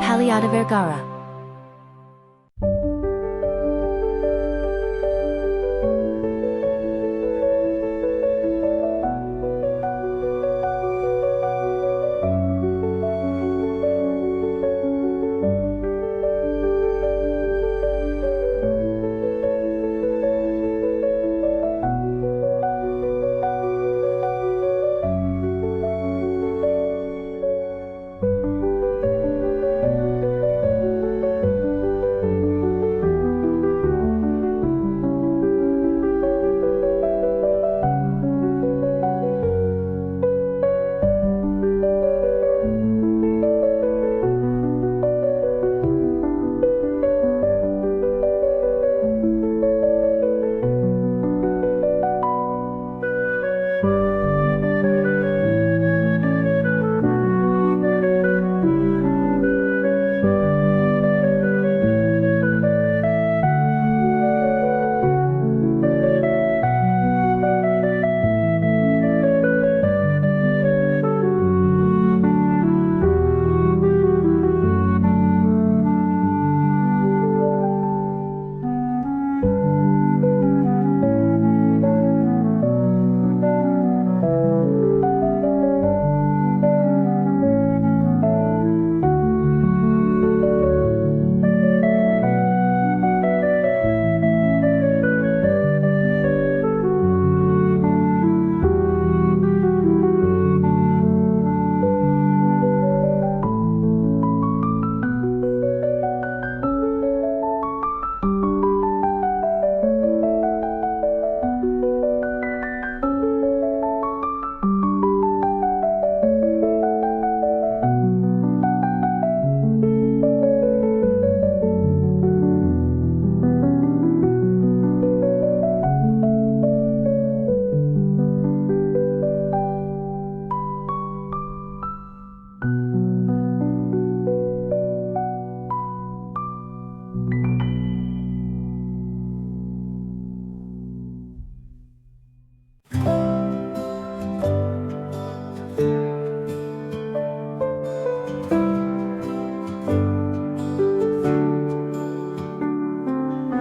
PALLADA-VERGARA.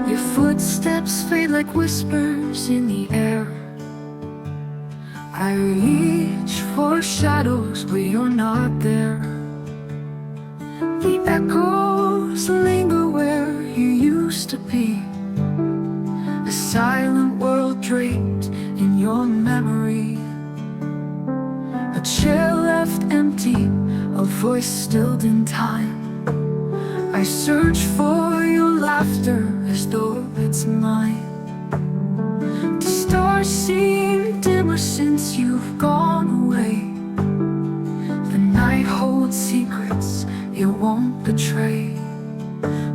Your footsteps fade like whispers in the air. I reach for shadows where you're not there. The echoes linger where you used to be, a silent world draped in your memory. A chair left empty, a voice stilled in time. I search for your laughter as though it's mine. The stars seem dimmer since you've gone away. The night holds secrets it won't betray.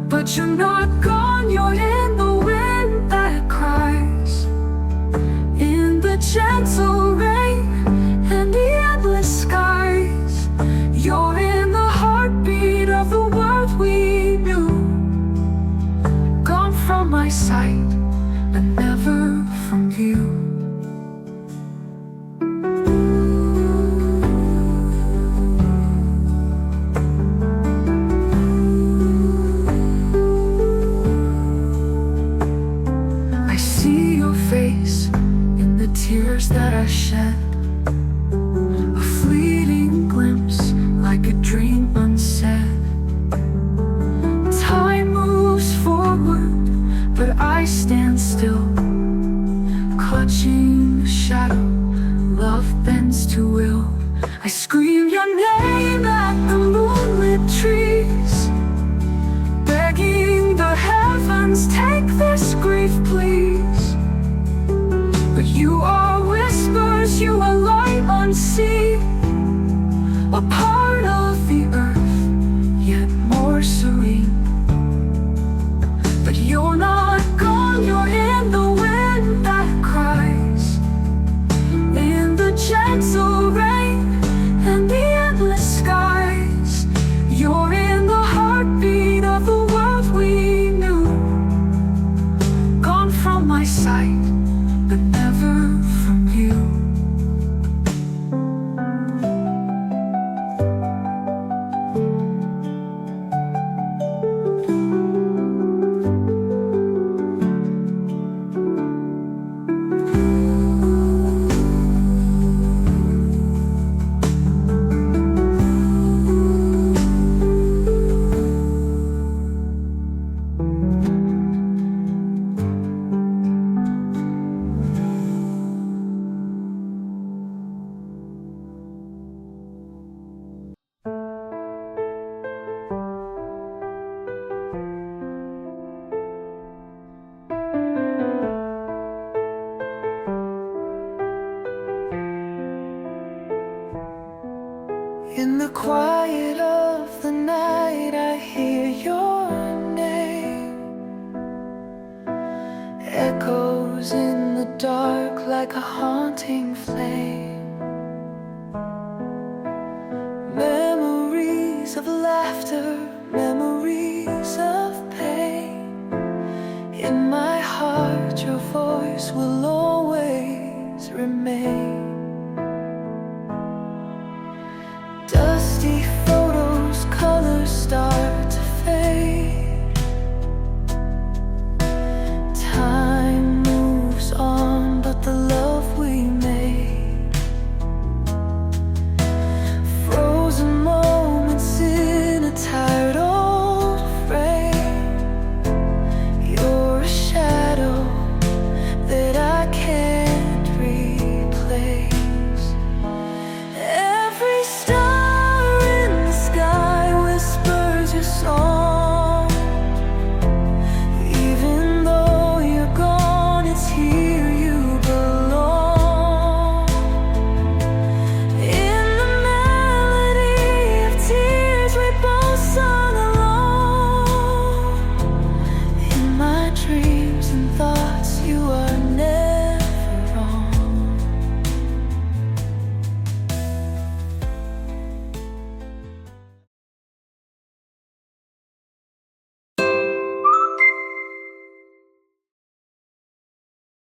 But you're not gone, you're in the wind that cries, in the gentle rain and the endless skies. You're in the heartbeat of the world we knew, gone from my sight, but never from you. I see your face in the tears that I shed, a fleeting glimpse like a dream unsaid. Time moves forward, but I stand still, clutching the shadow love bends to will. I scream your name at the moonlit trees, begging the heavens, take this grief please. But you are whispers, you are light unseen, a part of the earth, yet more serene. But you're not gone, you're in the wind that cries, in the gentle rain and the endless skies. You're in the heartbeat of the world we knew, gone from my sight, but never from you. In the quiet of the night I hear your name, echoes in the dark like a haunting flame. Memories of laughter, memories of pain. In my heart your voice will always remain.